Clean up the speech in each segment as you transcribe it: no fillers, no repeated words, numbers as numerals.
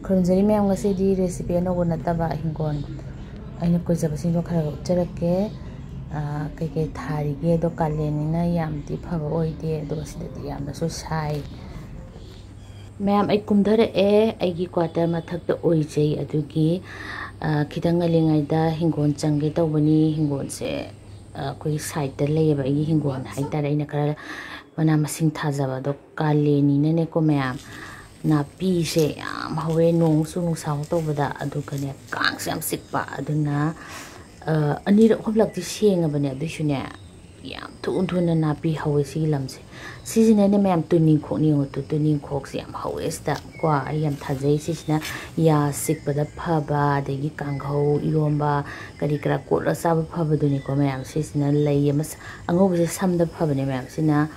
ꯈꯨꯔꯨꯝꯖꯔꯤ ꯃꯌꯥꯝ ꯉꯁꯤꯗꯤ ꯔꯦꯁꯤꯄꯤ ꯑꯅꯧꯕ ꯅꯠꯇꯕ ꯍꯤꯡꯒꯣꯜ ꯑꯩꯅ ꯀꯣꯏꯖꯕꯁꯤꯡꯗꯣ ꯈꯔ ꯎꯠꯆꯔꯛꯀꯦ ꯀꯩꯀꯩ ꯊꯥꯔꯤꯒꯦꯗꯣ ꯀꯥꯂꯦꯟꯅꯤꯅ ꯌꯥꯝꯗꯤ ꯐꯕ ꯑꯣꯏꯗꯦ ꯑꯗꯨꯒ ꯁꯤꯗꯗꯤ ꯌꯥꯝꯅꯁꯨ ꯁꯥꯏ ꯃꯌꯥꯝ ꯑꯩ ꯀꯨꯝꯊꯔꯛꯑꯦ ꯑꯩꯒꯤ ꯀ꯭ꯋꯥꯇꯔ ꯃꯊꯛꯇ ꯑꯣꯏꯖꯩ ꯑꯗꯨꯒꯤ ꯈꯤꯇꯪ ꯉꯜꯂꯤꯉꯩꯗ ꯍꯤꯡꯒꯣꯜ ꯆꯪꯒꯦ ꯇꯧꯕꯅꯤ ꯍꯤꯡꯒꯣꯜꯁꯦ ꯑꯩꯈꯣꯏꯒꯤ ꯁꯥꯏꯠꯇ ꯂꯩꯌꯦꯕ ꯑꯩꯒꯤ ꯍꯤꯡꯒꯣꯜ ꯍꯥꯏꯇꯥꯔꯦ ꯑꯩꯅ ꯈꯔ ꯃꯅꯥ ꯃꯁꯤꯡ ꯊꯥꯖꯕ ꯑꯗꯣ ꯀꯥꯂꯦꯟꯅꯤꯅꯅꯦꯀꯣ ꯃꯌꯥꯝ ꯅꯥꯄꯤꯁꯦ ꯌꯥꯝ ꯍꯧꯋꯦ ꯅꯣꯡꯁꯨ ꯅꯨꯡꯁꯥ ꯇꯧꯕꯗ ꯑꯗꯨꯒꯅꯦ ꯀꯥꯡꯁꯦ ꯌꯥꯝ ꯆꯤꯛꯄ ꯑꯗꯨꯅ ꯑꯅꯤꯔꯛ ꯑꯍꯨꯝꯂꯛꯇꯤ ꯁꯦꯡꯉꯕꯅꯦ ꯑꯗꯨꯏꯁꯨꯅꯦ ꯌꯥꯝ ꯊꯨꯅ ꯅꯥꯄꯤ ꯍꯧꯋꯦ ꯁꯤꯒꯤ ꯂꯝꯁꯦ ꯁꯤꯁꯤꯅꯅꯦ ꯃꯌꯥꯝ ꯇꯨꯅꯤꯡꯈꯣꯛ ꯌꯦꯡꯉꯨꯇꯨ ꯇꯨꯅꯤꯡꯈꯣꯛꯁꯦ ꯌꯥꯝ ꯍꯧꯋꯦ ꯁꯤꯗ ꯀꯣ ꯑꯩ ꯌꯥꯝ ꯊꯥꯖꯩ ꯁꯤꯁꯤꯅ ꯌꯥ ꯆꯤꯛꯄꯗ ꯐꯕ ꯑꯗꯒꯤ ꯀꯥꯡꯍꯧ ꯏꯔꯣꯝꯕ ꯀꯔꯤ ꯀꯔꯥ ꯀꯣꯠꯂ ꯆꯥꯕ ꯐꯕꯗꯨꯅꯤꯀꯣ ꯃꯌꯥꯝ ꯁꯤꯁꯤꯅ ꯂꯩ ꯑꯃ ꯑꯉꯧꯕꯁꯦ ꯁꯝꯗ ꯐꯕꯅꯦ ꯃꯌꯥꯝ ꯁꯤꯅ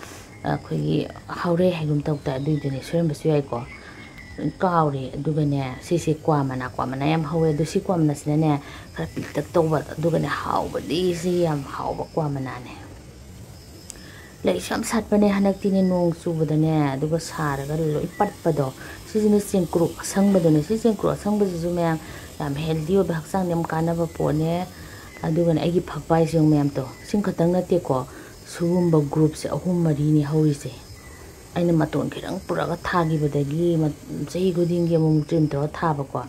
ꯑꯩꯈꯣꯏꯒꯤ ꯍꯥꯎꯔꯦ ꯍꯥꯏꯒꯨꯝ ꯇꯧꯗ ꯑꯗꯨꯏꯗꯨꯅꯦ ꯁꯣꯏꯔꯝꯕꯁꯨ ꯌꯥꯏꯀꯣ ꯀꯥꯎꯔꯦ ꯑꯗꯨꯒꯅꯦ ꯁꯤꯁꯦ ꯀ꯭ꯋꯥ ꯃꯅꯥ ꯌꯥꯝ ꯍꯧꯋꯦ ꯑꯗꯣ ꯁꯤ ꯀ꯭ꯋꯥ ꯃꯅꯥꯁꯤꯅꯅꯦ ꯈꯔ ꯄꯤꯛꯇꯛ ꯇꯧꯕ ꯑꯗꯨꯒꯅꯦ ꯍꯥꯎꯕꯗꯤ ꯁꯤ ꯌꯥꯝ ꯍꯥꯎꯕ ꯀ꯭ꯋꯥ ꯃꯅꯥꯅꯦ ꯂꯩꯁꯨ ꯌꯥꯝ ꯁꯥꯠꯄꯅꯦ ꯍꯟꯗꯛꯇꯤꯅꯦ ꯅꯣꯡ ꯆꯨꯕꯗꯅꯦ ꯑꯗꯨꯒ ꯁꯥꯔꯒ ꯂꯣꯏ ꯄꯠꯄꯗꯣ ꯁꯤꯁꯤꯅ ꯆꯦꯡꯀ꯭ꯔꯨꯞ ꯑꯁꯪꯕꯗꯨꯅꯦ ꯁꯤ ꯆꯦꯡꯀ꯭ꯔꯨꯞ ꯑꯁꯪꯕꯁꯤꯁꯨ ꯃꯌꯥꯝ ꯌꯥꯝ ꯍꯦꯜꯗꯤ ꯑꯣꯏꯕ ꯍꯛꯆꯥꯡꯗ ꯌꯥꯝ ꯀꯥꯟꯅꯕ ꯄꯣꯠꯅꯦ ꯑꯗꯨꯒꯅꯦ ꯑꯩꯒꯤ ꯐꯛꯄꯥꯏꯁꯦ ꯃꯌꯥꯝꯗꯣ ꯁꯤꯡ ꯈꯛꯇꯪ ꯅꯠꯇꯦꯀꯣ ꯁꯤꯒꯨꯝꯕ ꯒ꯭ꯔꯨꯞꯁꯦ 3-4ꯅꯤ ꯍꯧꯔꯤꯁꯦ ꯑꯩꯅ ꯃꯇꯣꯟ ꯈꯤꯇꯪ ꯄꯨꯔꯛꯒ ꯊꯥꯈꯤꯕꯗꯒꯤ ꯆꯍꯤ ꯈꯨꯗꯤꯡꯒꯤ ꯑꯃꯨꯛ ꯇ꯭ꯔꯤꯝ ꯇꯧꯔ ꯊꯥꯕꯀꯣ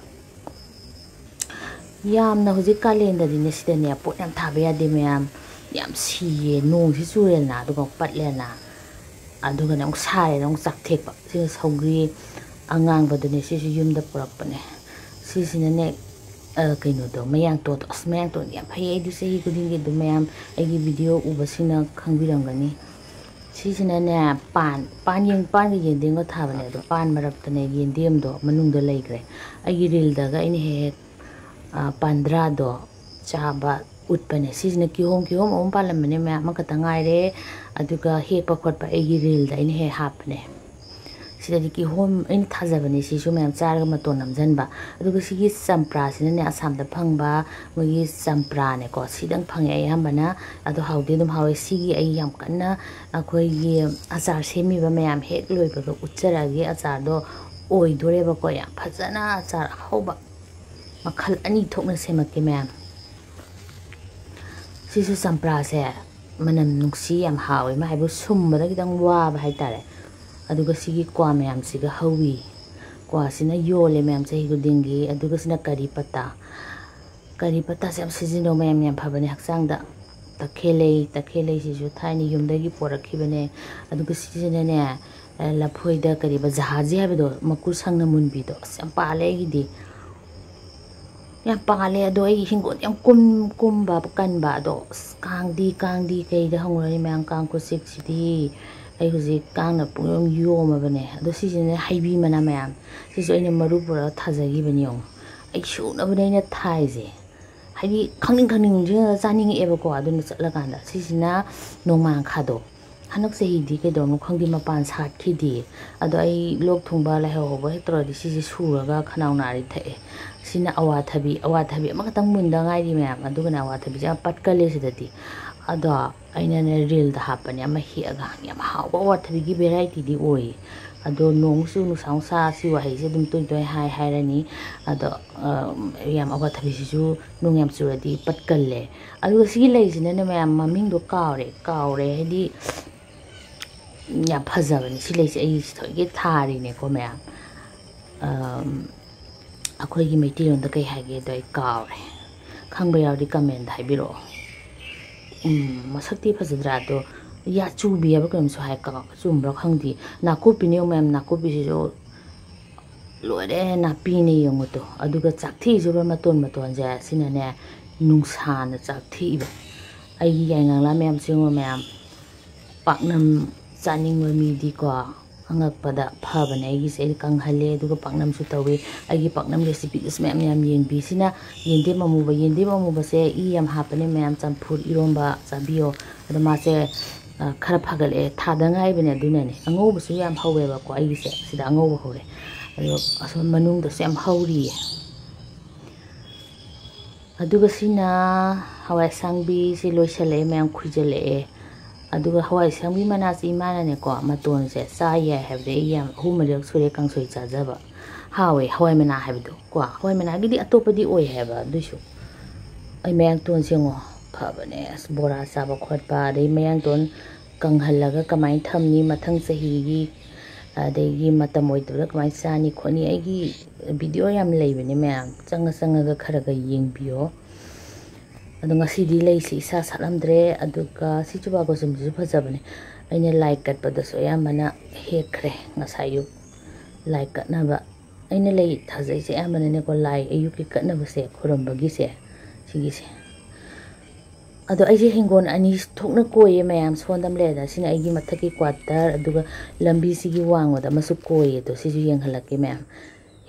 ꯌꯥꯝꯅ ꯍꯧꯖꯤꯛ ꯀꯥꯂꯦꯟꯗꯗꯤꯅꯦ ꯁꯤꯗꯅꯦ ꯄꯣꯠ ꯌꯥꯝ ꯊꯥꯕ ꯌꯥꯗꯦ ꯃꯌꯥꯝ ꯌꯥꯝ ꯁꯤꯌꯦ ꯅꯣꯡꯁꯤ ꯆꯨꯔꯦꯗꯅ ꯑꯗꯨꯒ ꯄꯠꯂꯦꯅ ꯑꯗꯨꯒꯅꯦ ꯑꯃꯨꯛ ꯁꯥꯔꯦꯅ ꯑꯃꯨꯛ ꯆꯥꯛꯊꯦꯛꯄ ꯁꯤꯅ ꯁꯧꯒ꯭ꯔꯤ ꯑꯉꯥꯡꯕꯗꯨꯅꯦ ꯁꯤꯁꯨ ꯌꯨꯝꯗ ꯄꯨꯔꯛꯄꯅꯦ ꯁꯤꯁꯤꯅꯅꯦ ꯀꯩꯅꯣꯗꯣ ꯃꯌꯥꯡꯇꯣꯟꯗꯣ ꯃꯌꯥꯡꯇꯣꯟꯗꯤ ꯌꯥꯝ ꯐꯩ ꯑꯩꯗꯤ ꯆꯍꯤ ꯈꯨꯗꯤꯡꯒꯤ ꯑꯗꯨꯝ ꯃꯌꯥꯝ ꯑꯩꯒꯤ ꯚꯤꯗꯤꯑꯣ ꯎꯕꯁꯤꯡꯅ ꯈꯪꯕꯤꯔꯝꯒꯅꯤ ꯁꯤꯁꯤꯅꯅꯦ ꯄꯥꯟꯒ ꯌꯦꯟꯗꯦꯝꯒ ꯊꯥꯕꯅꯦ ꯑꯗꯣ ꯄꯥꯟ ꯃꯔꯛꯇꯅꯦ ꯌꯦꯟꯗꯦꯝꯗꯣ ꯃꯅꯨꯡꯗ ꯂꯩꯈ꯭ꯔꯦ ꯑꯩꯒꯤ ꯔꯤꯜꯗꯒ ꯑꯩꯅ ꯍꯦꯛ ꯄꯥꯟꯗ꯭ꯔꯥꯗꯣ ꯆꯥꯕ ꯎꯠꯄꯅꯦ ꯁꯤꯁꯤꯅ ꯀꯤꯍꯣꯝ ꯑꯃ ꯄꯥꯜꯂꯝꯕꯅꯦ ꯃꯌꯥꯝ ꯑꯃꯈꯛꯇ ꯉꯥꯏꯔꯦ ꯑꯗꯨꯒ ꯍꯦꯛꯄ ꯈꯣꯠꯄ ꯑꯩꯒꯤ ꯔꯤꯜꯗ ꯑꯩꯅ ꯍꯦꯛ ꯍꯥꯞꯄꯅꯦ ꯁꯤꯗꯗꯤ ꯀꯤꯍꯣꯝ ꯑꯩꯅ ꯊꯥꯖꯕꯅꯦ ꯁꯤꯁꯨ ꯃꯌꯥꯝ ꯆꯥꯔꯒ ꯃꯇꯣꯟ ꯅꯝꯖꯟꯕ ꯑꯗꯨꯒ ꯁꯤꯒꯤ ꯆꯝꯄ꯭ꯔꯥꯁꯤꯅꯅꯦ ꯑꯁꯥꯝꯗ ꯐꯪꯕ ꯃꯣꯏꯒꯤ ꯆꯝꯄ꯭ꯔꯥꯅꯦꯀꯣ ꯁꯤꯗꯪ ꯐꯪꯉꯦ ꯑꯌꯥꯝꯕꯅ ꯑꯗꯣ ꯍꯥꯎꯗꯤ ꯑꯗꯨꯝ ꯍꯥꯎꯋꯦ ꯁꯤꯒꯤ ꯑꯩ ꯌꯥꯝ ꯀꯟꯅ ꯑꯩꯈꯣꯏꯒꯤ ꯑꯆꯥꯔ ꯁꯦꯝꯃꯤꯕ ꯃꯌꯥꯝ ꯍꯦꯛ ꯂꯣꯏꯕꯒ ꯎꯠꯆꯔꯛꯑꯒꯦ ꯑꯆꯥꯔꯗꯣ ꯑꯣꯏꯗꯣꯔꯦꯕꯀꯣ ꯌꯥꯝ ꯐꯖꯅ ꯑꯆꯥꯔ ꯑꯍꯥꯎꯕ ꯃꯈꯜ 2 ꯊꯣꯛꯅ ꯁꯦꯝꯃꯛꯀꯦ ꯃꯌꯥꯝ ꯁꯤꯁꯨ ꯆꯝꯄ꯭ꯔꯥꯁꯦ ꯃꯅꯝ ꯅꯨꯡꯁꯤ ꯌꯥꯝ ꯍꯥꯎꯋꯦ ꯃꯥ ꯍꯥꯏꯕꯨ ꯁꯨꯝꯕꯗ ꯈꯤꯇꯪ ꯋꯥꯕ ꯍꯥꯏꯇꯥꯔꯦ ꯑꯗꯨꯒ ꯁꯤꯒꯤ ꯀ꯭ꯋꯥ ꯃꯌꯥꯝꯁꯤꯒ ꯍꯧꯋꯤ ꯀ꯭ꯋꯥꯁꯤꯅ ꯌꯣꯜꯂꯦ ꯃꯌꯥꯝ ꯆꯍꯤ ꯈꯨꯗꯤꯡꯒꯤ ꯑꯗꯨꯒ ꯁꯤꯅ ꯀꯔꯤ ꯄꯠꯇꯥꯁꯦ ꯌꯥꯝ ꯁꯤꯖꯤꯟꯅꯧ ꯃꯌꯥꯝ ꯌꯥꯝ ꯐꯕꯅꯦ ꯍꯛꯆꯥꯡꯗ ꯇꯈꯦꯜꯂꯩꯁꯤꯁꯨ ꯊꯥꯏꯅ ꯌꯨꯝꯗꯒꯤ ꯄꯣꯔꯛꯈꯤꯕꯅꯦ ꯑꯗꯨꯒ ꯁꯤꯁꯤꯅꯅꯦ ꯂꯐꯣꯏꯗ ꯖꯍꯥꯖꯤ ꯍꯥꯏꯕꯗꯣ ꯃꯀꯨ ꯁꯪꯅ ꯃꯨꯟꯕꯤꯗꯣ ꯑꯁ ꯌꯥꯝ ꯄꯥꯜꯂꯦ ꯑꯩꯒꯤꯗꯤ ꯌꯥꯝ ꯄꯥꯜꯂꯦ ꯑꯗꯣ ꯑꯩꯒꯤ ꯍꯤꯡꯒꯣꯜ ꯌꯥꯝ ꯀꯨꯝꯕ ꯀꯟꯕ ꯑꯗꯣ ꯑꯁ ꯀꯥꯡꯗꯤ ꯀꯩꯗ ꯍꯧꯅꯔꯤ ꯃꯌꯥꯝ ꯀꯥꯡ ꯈꯨꯆꯤꯛꯁꯤꯗꯤ ꯑꯩ ꯍꯧꯖꯤꯛ ꯀꯥꯡꯅ ꯄꯨꯡꯌꯣꯝ ꯌꯣꯝꯃꯕꯅꯦ ꯑꯗꯣ ꯁꯤꯁꯤꯅ ꯍꯩꯕꯤ ꯃꯅꯥ ꯃꯌꯥꯝ ꯁꯤꯁꯨ ꯑꯩꯅ ꯃꯔꯨ ꯄꯨꯔꯒ ꯊꯥꯖꯈꯤꯕꯅꯤ ꯌꯦꯡꯉꯣ ꯑꯩ ꯁꯨꯅꯕꯅꯦ ꯑꯩꯅ ꯊꯥꯏꯁꯦ ꯍꯥꯏꯗꯤ ꯈꯪꯅꯤꯡ ꯆꯥꯅꯤꯡꯉꯛꯑꯦꯕꯀꯣ ꯑꯗꯨꯅ ꯆꯠꯂꯀꯥꯟꯗ ꯁꯤꯁꯤꯅ ꯅꯣꯡꯃꯥꯡꯈꯥꯗꯣ ꯍꯟꯗꯛ ꯆꯍꯤꯗꯤ ꯀꯩꯗꯧꯅꯣ ꯈꯪꯗꯦ ꯃꯄꯥꯟ ꯁꯥꯠꯈꯤꯗꯦ ꯑꯗꯣ ꯑꯩ ꯂꯣꯛ ꯊꯨꯡꯕ ꯂꯥꯏꯍꯧ ꯍꯧꯕ ꯍꯦꯛ ꯇꯧꯔꯗꯤ ꯁꯤꯁꯦ ꯁꯨꯔꯒ ꯈꯅꯥꯎ ꯅꯥꯔꯤ ꯊꯛꯑꯦ ꯁꯤꯅ ꯑꯋꯥꯊꯕꯤ ꯑꯃꯈꯛꯇꯪ ꯃꯨꯟꯗ ꯉꯥꯏꯔꯤ ꯃꯌꯥꯝ ꯑꯗꯨꯒꯅ ꯑꯋꯥꯊꯕꯤꯁꯦ ꯌꯥꯝ ꯄꯠꯀꯜꯂꯦ ꯁꯤꯗꯗꯤ ꯑꯗꯣ ꯑꯩꯅꯅꯦ ꯔꯤꯜꯗ ꯍꯥꯞꯄꯅꯦ ꯑꯃ ꯍꯦꯛꯑꯒ ꯌꯥꯝ ꯍꯥꯎꯕ ꯑꯋꯥꯊꯕꯤꯒꯤ ꯚꯦꯔꯥꯏꯇꯤꯗꯤ ꯑꯣꯏꯌꯦ ꯑꯗꯣ ꯅꯣꯡꯁꯨ ꯅꯨꯡꯁꯥ ꯁꯤ ꯋꯥꯍꯩꯁꯦ ꯑꯗꯨꯝ ꯇꯣꯏ ꯍꯥꯏꯔꯅꯤ ꯑꯗꯣ ꯌꯥꯝ ꯑꯋꯥꯊꯕꯤꯁꯤꯁꯨ ꯅꯣꯡ ꯌꯥꯝ ꯆꯨꯔꯗꯤ ꯄꯠꯀꯜꯂꯦ ꯑꯗꯨꯒ ꯁꯤꯒꯤ ꯂꯩꯁꯤꯅꯅꯦ ꯃꯌꯥꯝ ꯃꯃꯤꯡꯗꯣ ꯀꯥꯎꯔꯦ ꯍꯥꯏꯗꯤ ꯌꯥꯝ ꯐꯖꯕꯅꯦ ꯁꯤ ꯂꯩꯁꯦ ꯑꯩ ꯊꯣꯏꯒꯤ ꯊꯥꯔꯤꯅꯦꯀꯣ ꯃꯌꯥꯝ ꯑꯩꯈꯣꯏꯒꯤ ꯃꯩꯇꯩꯂꯣꯟꯗ ꯀꯩ ꯍꯥꯏꯒꯦꯗꯣ ꯑꯩ ꯀꯥꯎꯔꯦ ꯈꯪꯕ ꯌꯥꯎꯔꯗꯤ ꯀꯃꯦꯟꯗ ꯍꯥꯏꯕꯤꯔꯛꯑꯣ ꯃꯁꯛꯇꯤ ꯐꯖꯗ꯭ꯔꯥ ꯑꯗꯣ ꯌꯥꯆꯨꯕꯤ ꯍꯥꯏꯕ ꯀꯩꯅꯣꯝꯁꯨ ꯍꯥꯏ ꯆꯨꯝꯕ꯭ꯔꯥ ꯈꯪꯗꯦ ꯅꯥꯀꯨꯞꯄꯤꯅꯦ ꯃꯌꯥꯝ ꯅꯥꯀꯨꯞꯄꯤꯁꯤꯁꯨ ꯂꯣꯏꯔꯦ ꯅꯥꯄꯤꯅꯦ ꯌꯦꯡꯉꯨꯇꯣ ꯑꯗꯨꯒ ꯆꯥꯛꯊꯦꯛꯏꯁꯤꯕ ꯃꯇꯣꯟꯁꯦ ꯁꯤꯅꯅꯦ ꯅꯨꯡꯁꯥꯅ ꯆꯥꯛꯊꯦꯛꯏꯕ ꯑꯩꯒꯤ ꯌꯥꯏꯉꯪꯂꯥ ꯃꯌꯥꯝ ꯁꯦꯝꯕ ꯃꯌꯥꯝ ꯄꯥꯛꯅꯝ ꯆꯥꯅꯤꯡꯕ ꯃꯤꯗꯤꯀꯣ ꯑꯉꯛꯄꯗ ꯐꯕꯅꯦ ꯑꯩꯒꯤꯁꯦ ꯑꯩ ꯀꯪꯍꯜꯂꯦ ꯑꯗꯨꯒ ꯄꯥꯛꯅꯝꯁꯨ ꯇꯧꯋꯤ ꯑꯩꯒꯤ ꯄꯥꯛꯅꯝ ꯔꯦꯁꯤꯄꯤꯗꯁꯨ ꯃꯌꯥꯝ ꯌꯦꯡꯕꯤ ꯁꯤꯅ ꯌꯦꯟꯗꯦꯝ ꯑꯃꯨꯕꯁꯦ ꯏ ꯌꯥꯝ ꯍꯥꯞꯄꯅꯦ ꯃꯌꯥꯝ ꯆꯝꯐꯨꯠ ꯏꯔꯣꯝꯕ ꯆꯥꯕꯤꯌꯣ ꯑꯗꯣ ꯃꯥꯁꯦ ꯈꯔ ꯐꯒꯠꯂꯛꯑꯦ ꯊꯥꯗ ꯉꯥꯏꯕꯅꯦ ꯑꯗꯨꯅꯅꯦ ꯑꯉꯧꯕꯁꯨ ꯌꯥꯝ ꯍꯧꯋꯦꯕꯀꯣ ꯑꯩꯒꯤꯁꯦ ꯁꯤꯗ ꯑꯉꯧꯕ ꯍꯧꯔꯦ ꯑꯗꯣ ꯑꯁꯣꯝ ꯃꯅꯨꯡꯗꯁꯨ ꯌꯥꯝ ꯍꯧꯔꯤꯌꯦ ꯑꯗꯨꯒ ꯁꯤꯅ ꯍꯋꯥꯏ ꯑꯁꯥꯡꯕꯤꯁꯤ ꯂꯣꯏꯁꯤꯜꯂꯛꯑꯦ ꯃꯌꯥꯝ ꯈꯨꯏꯖꯤꯜꯂꯛꯑꯦ ꯑꯗꯨꯒ ꯍꯋꯥꯏ ꯑꯁꯥꯡꯕꯤ ꯃꯅꯥꯁꯤ ꯏꯃꯥꯅꯅꯦꯀꯣ ꯃꯇꯣꯟꯁꯦ ꯆꯥ ꯌꯥꯏ ꯍꯥꯏꯕꯗꯤ ꯑꯩ ꯌꯥꯝ 3-4ꯔꯛ ꯁꯨꯔꯦ ꯀꯥꯡꯁꯣꯏ ꯆꯥꯖꯕ hawe hawai mana haibdo ko hawai mana gidi atopadi oi haba dusu ai mayang ton sengo phabane as bora saba khotpa dei mayang ton kanghalaga kamai thamni mathang sahi gi adegi matam oidra kamai sani khoni ai gi video yam leibene mayam changa ga kharaga yengbiyo adu ngasi di lei si sa salamdre aduga si chuba ko sum ju phajabane aina like kat pada so yamana hekre ngasayu like kat na ba aina lei thajai se yamana ne ko like ayu ki kat na ba se khorom bagi se sigi se ado ai je hingon ani thokna koye mayam sondam le da sina ai gi mathaki quarter aduga lambi sigi wangoda masu koye to si ju yenghalake mayam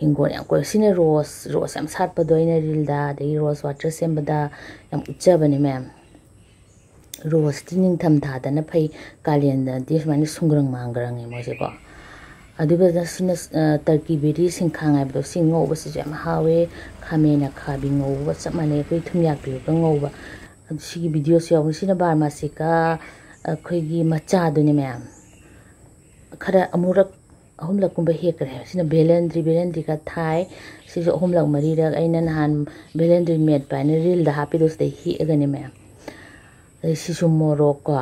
hingon yang ko sine rose am sat pa doina rilda de rose water sembada yang uchabane mayam rose tining tham tha da na phai kalian da dis mani sungrang mangrang e mose ko aduga da sina turkey berry singkhang ai do singo ba si jam hawe khamena khabi ngo ba samane koi thumyak bi ka ngo ba sigi video se yaw sina bar masika khoi gi macha do ni mayam khara amurak ahumlak kumba hekre sina belendri ka thai si jo ahumlak mari rak aina han belendri met pa ne reel da happy dos de hi agani mayam si su morok ko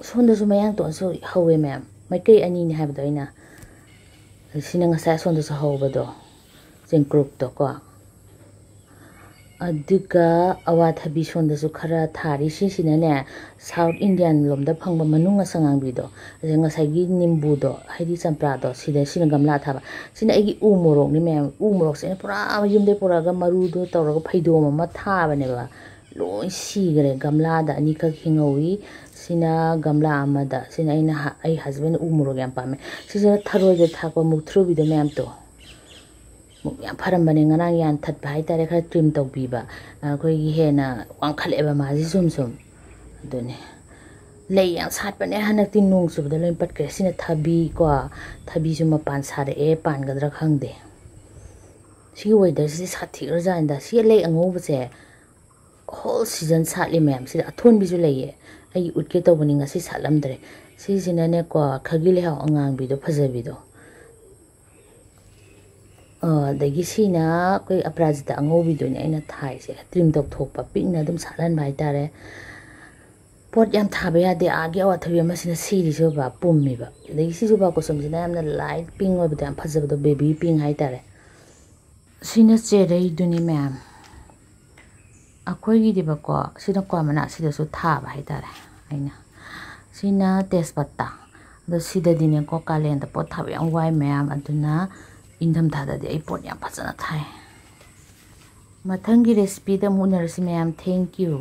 sonda su mayang ton so hawe mayam mai kai ani ni habdo ina sina ngasa sonda su hawa do jeng group to ko aduga awathabi sonda su khara thari sina ne South Indian lomda phangba manunga sangang bi do jenga sagi nimbu do haidi champra do sina gamla thaba sina egi u morok ni me u morok se pura yumde pura ga maru do tawra ga phaido ma thaba ne ba loi sigre gamla da ani ka hingawi sina gamla amada sina ina ai husband u morok yam pame sina tharo je thakwa muthru bi do me am to ya pharam bane ngarang yan that bhai tare kha trim tok bi ba khoi gi hena wangkhale ba ma ji sum done lei yang sat bane hanak tin nung subda loin pat kre sina thabi ko thabi ju ma pan sare e pan gadra khangde si weather si sathi rajan da si lei ango bse whole season satli mem si athon bi ju lei ai utke to bani nga si salam dre si sina ne ko khagile ha angang bi do phajabi do dagi sina koi aprajita angobi do ni aina thai se trim tok thokpa pikna dum salan bai tare pot yam thabe ya de age awa thabi ma sina siri so ba pummi ba dagi si so ba ko somjina yamna light pink obi dam phajab do baby pink hai tare sina cherei duni ma'am akoi gi de ba ko sina ko mana sida so tha ba hai tare aina sina tespata do sida dine ko kalen da pot thabe yang wai ma'am aduna indam thada de ipot yam phajana thai mathangi recipe da munarsi ma'am thank you